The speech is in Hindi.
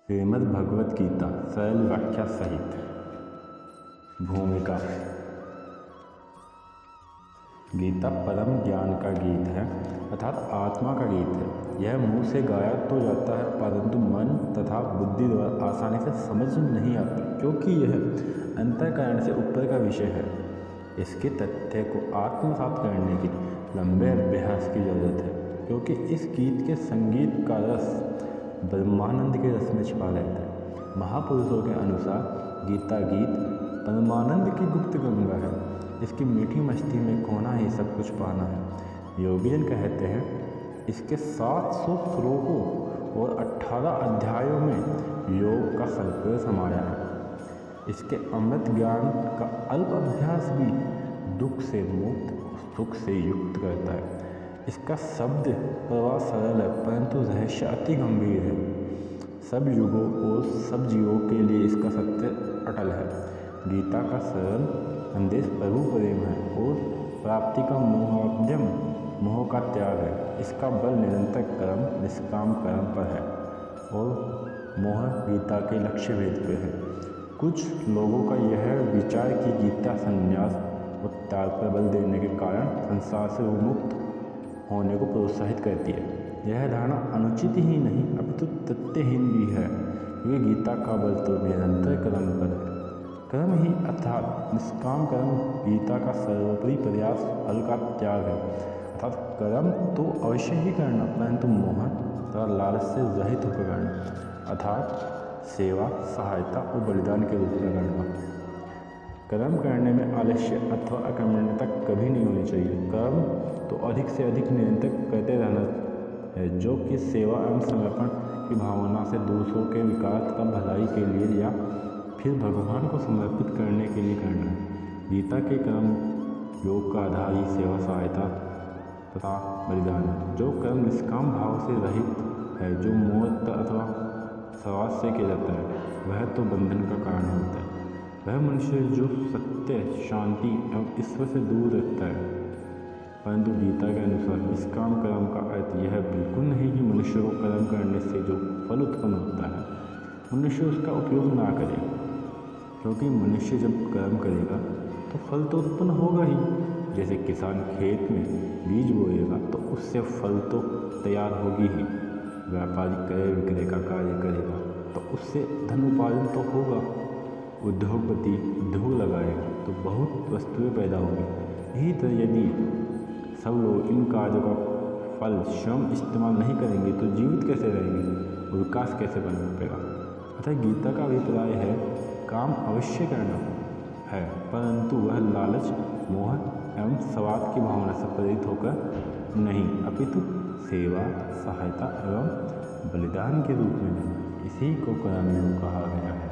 श्रीमद् भगवत गीता सरल व्याख्या सहित। भूमिका। गीता परम ज्ञान का गीत है, अर्थात आत्मा का गीत है। यह मुंह से गाया तो जाता है, परंतु मन तथा बुद्धि द्वारा आसानी से समझ नहीं आता, क्योंकि यह अंतःकरण से ऊपर का विषय है। इसके तथ्य को आत्मसात करने के लिए लंबे अभ्यास की जरूरत है, क्योंकि इस गीत के संगीत का रस ब्रह्मानंद के रस में छिपा रहता है। महापुरुषों के अनुसार गीता गीत परमानंद की गुप्त गंगा है। इसकी मीठी मस्ती में खोना ही सब कुछ पाना है। योगीजन कहते हैं, इसके 700 श्लोकों और 18 अध्यायों में योग का संकल्प समाया है। इसके अमृत ज्ञान का अल्प अभ्यास भी दुख से मुक्त, सुख से युक्त करता है। इसका शब्द प्रवाह सरल है, परंतु रहस्य अति गंभीर है। सब युगों और सब जीवों के लिए इसका सत्य अटल है। गीता का सरल संदेश प्रभु प्रेम है और प्राप्ति का मोहाद्यम मोह का त्याग है। इसका बल निरंतर कर्म, निष्काम कर्म पर है और मोह गीता के लक्ष्य भेद पे है। कुछ लोगों का यह विचार कि गीता संन्यास और त्याग पर बल देने के कारण संसार से विमुक्त होने को प्रोत्साहित करती है। यह धारणा अनुचित ही नहीं, अपितु तथ्यहीन भी है, क्योंकि गीता का बल तो निरंतर कर्म पर है। कर्म ही अर्थात निष्काम कर्म गीता का सर्वोपरि प्रयास, फल का त्याग है। अर्थात कर्म तो अवश्य ही करना, परंतु मोह तथा लालच से रहित होकर करना, अर्थात सेवा, सहायता और बलिदान के रूप में करना। कर्म करने में आलस्य अथवा अकर्मण्यता कभी नहीं होनी चाहिए। कर्म तो अधिक से अधिक निरंतर करते रहना है, जो कि सेवा एवं समर्पण की भावना से दूसरों के विकास का भलाई के लिए या फिर भगवान को समर्पित करने के लिए करना है। गीता के कर्म योग का आधार ही सेवा, सहायता तथा बलिदान है। जो कर्म निष्काम भाव से रहित है, जो मोह अथवा स्वार्थ से किया जाता है, वह तो बंधन का कारण होता है। वह मनुष्य जो सत्य, शांति एवं ईश्वर से दूर रहता है। परंतु गीता के अनुसार निष्काम कर्म का अर्थ यह बिल्कुल नहीं कि मनुष्य को कर्म करने से जो फल उत्पन्न होता है, मनुष्य उसका उपयोग ना करे, क्योंकि मनुष्य जब कर्म करेगा तो फल तो उत्पन्न होगा ही। जैसे किसान खेत में बीज बोएगा तो उससे फल तो तैयार होगी ही। व्यापारी क्रय विक्रय का कार्य करेगा तो उससे धन उपार्जन तो होगा। उद्योगपति उद्योग लगाएगा तो बहुत वस्तुएं पैदा होंगी। यही तरह यदि सब लोग इन कार्यों का फल स्वयं इस्तेमाल नहीं करेंगे तो जीवित कैसे रहेंगे और विकास कैसे बन पाएगा। अतः गीता का अभिप्राय है, काम अवश्य करना है, परंतु वह लालच, मोह एवं स्वार्थ की भावना से प्रेरित होकर नहीं, अपितु सेवा, सहायता एवं बलिदान के रूप में नहीं। इसी को कर्मयोग कहा गया है।